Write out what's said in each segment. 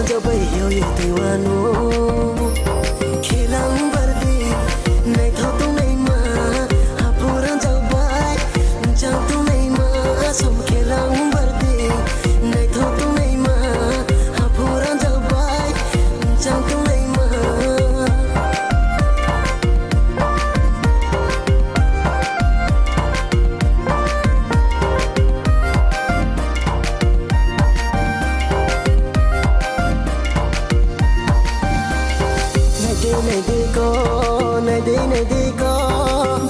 जो भयो यो दीवानो खेलाउँ पर्दी नै थौतु नैमा हापुरा जाऊ बाई जाऊ नैमा सम खेलाउँ पर्दी नै थौतु नैमा हापुरा जाऊ बाई जाऊ Naima Nay ko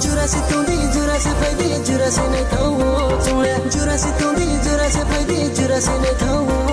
jurasi tundi jurasi faidi jurasi nay thau chungle jurasi tundi jurasi faidi jurasi nay thau